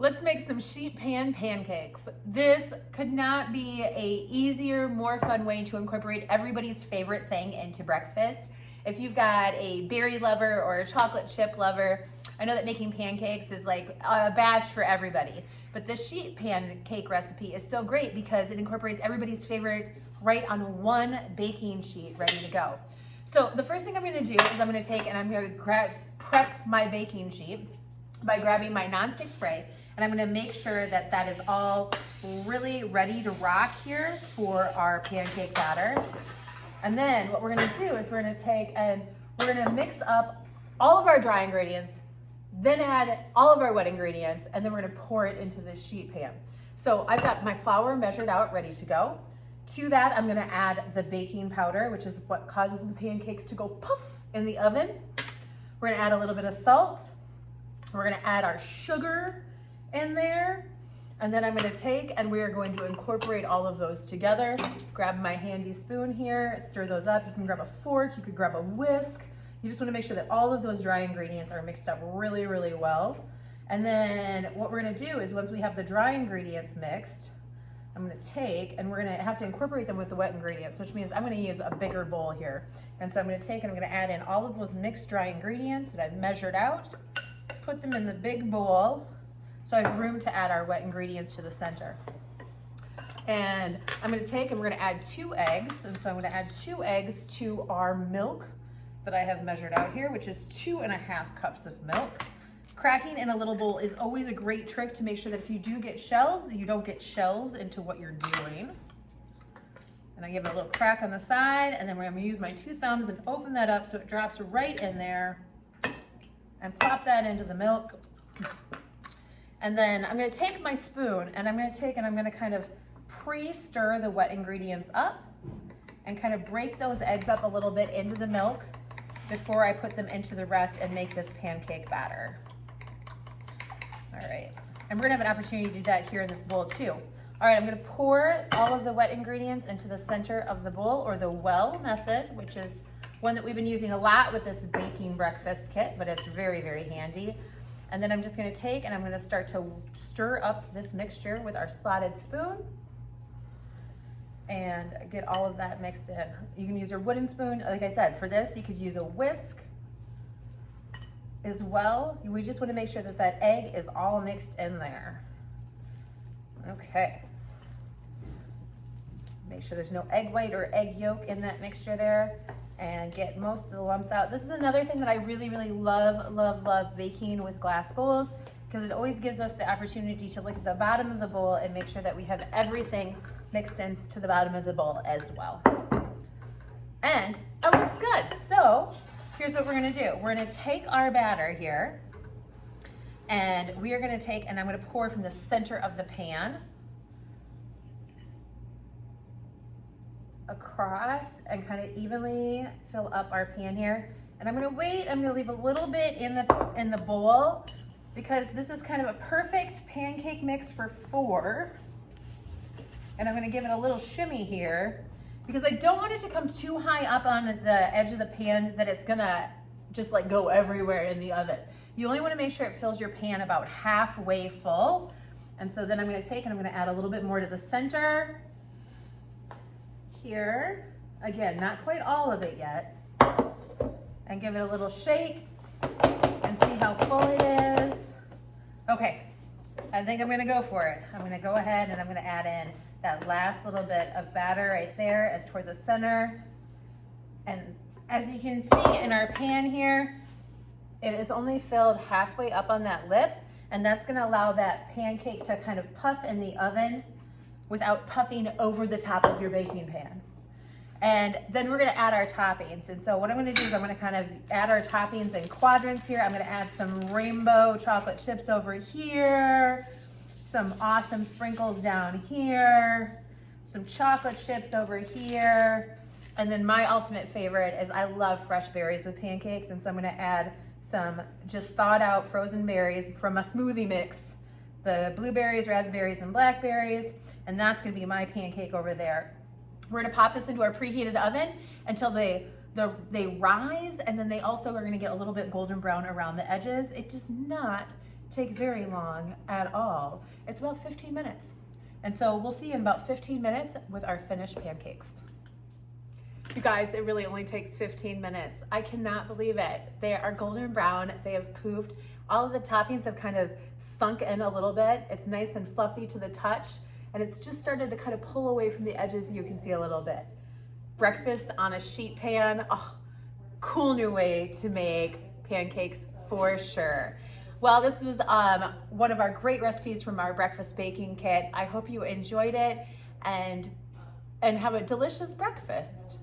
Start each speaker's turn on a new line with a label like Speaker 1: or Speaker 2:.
Speaker 1: Let's make some sheet pan pancakes. This could not be a easier, more fun way to incorporate everybody's favorite thing into breakfast. If you've got a berry lover or a chocolate chip lover, I know that making pancakes is like a batch for everybody. But this sheet pancake recipe is so great because it incorporates everybody's favorite right on one baking sheet ready to go. So the first thing I'm gonna do is I'm gonna take and I'm gonna prep my baking sheet by grabbing my nonstick spray, and I'm gonna make sure that that is all really ready to rock here for our pancake batter. And then what we're gonna do is we're gonna take and we're gonna mix up all of our dry ingredients, then add all of our wet ingredients, and then we're gonna pour it into this sheet pan. So I've got my flour measured out, ready to go. To that, I'm gonna add the baking powder, which is what causes the pancakes to go poof in the oven. We're gonna add a little bit of salt. We're gonna add our sugar in there. And then I'm gonna take and we are going to incorporate all of those together. Grab my handy spoon here, stir those up. You can grab a fork, you could grab a whisk. You just wanna make sure that all of those dry ingredients are mixed up really, really well. And then what we're gonna do is once we have the dry ingredients mixed, I'm gonna take and we're gonna have to incorporate them with the wet ingredients, which means I'm gonna use a bigger bowl here. And so I'm gonna take and I'm gonna add in all of those mixed dry ingredients that I've measured out, put them in the big bowl, so I have room to add our wet ingredients to the center. And I'm gonna take and we're gonna add 2 eggs. And so I'm gonna add 2 eggs to our milk that I have measured out here, which is 2.5 cups of milk. Cracking in a little bowl is always a great trick to make sure that if you do get shells, you don't get shells into what you're doing. And I give it a little crack on the side, and then we're gonna use my 2 thumbs and open that up so it drops right in there and plop that into the milk. And then I'm gonna take my spoon and I'm gonna kind of pre-stir the wet ingredients up and kind of break those eggs up a little bit into the milk before I put them into the rest and make this pancake batter. All right, and we're gonna have an opportunity to do that here in this bowl too. All right, I'm gonna pour all of the wet ingredients into the center of the bowl, or the well method, which is one that we've been using a lot with this baking breakfast kit, but it's very, very handy. And then I'm just gonna take and I'm gonna start to stir up this mixture with our slotted spoon and get all of that mixed in. You can use your wooden spoon. Like I said, for this, you could use a whisk as well. We just wanna make sure that that egg is all mixed in there. Okay. Make sure there's no egg white or egg yolk in that mixture there, and get most of the lumps out. This is another thing that I really, really love baking with glass bowls, because it always gives us the opportunity to look at the bottom of the bowl and make sure that we have everything mixed into the bottom of the bowl as well. And it looks good. So here's what we're gonna do. We're gonna take our batter here, and we are gonna take, and I'm gonna pour from the center of the pan across and kind of evenly fill up our pan here. And I'm gonna wait, I'm gonna leave a little bit in the bowl, because this is kind of a perfect pancake mix for 4. And I'm gonna give it a little shimmy here, because I don't want it to come too high up on the edge of the pan that it's gonna just like go everywhere in the oven. You only wanna make sure it fills your pan about halfway full. And so then I'm gonna take and I'm gonna add a little bit more to the center here. Again, not quite all of it yet. And give it a little shake and see how full it is. Okay, I think I'm gonna go for it. I'm gonna go ahead and I'm gonna add in that last little bit of batter right there as toward the center. And as you can see in our pan here, it is only filled halfway up on that lip, and that's gonna allow that pancake to kind of puff in the oven without puffing over the top of your baking pan. And then we're gonna add our toppings. And so what I'm gonna do is I'm gonna kind of add our toppings in quadrants here. I'm gonna add some rainbow chocolate chips over here, some awesome sprinkles down here, some chocolate chips over here, and then my ultimate favorite is I love fresh berries with pancakes, and so I'm gonna add some just thawed out frozen berries from a smoothie mix, the blueberries, raspberries, and blackberries, and that's gonna be my pancake over there. We're gonna pop this into our preheated oven until they rise, and then they also are gonna get a little bit golden brown around the edges. It does not take very long at all. It's about 15 minutes. And so we'll see you in about 15 minutes with our finished pancakes. You guys, it really only takes 15 minutes. I cannot believe it. They are golden brown. They have poofed. All of the toppings have kind of sunk in a little bit. It's nice and fluffy to the touch, and it's just started to kind of pull away from the edges. You can see a little bit. Breakfast on a sheet pan. Oh, cool new way to make pancakes for sure. Well, this was one of our great recipes from our breakfast baking kit. I hope you enjoyed it and have a delicious breakfast.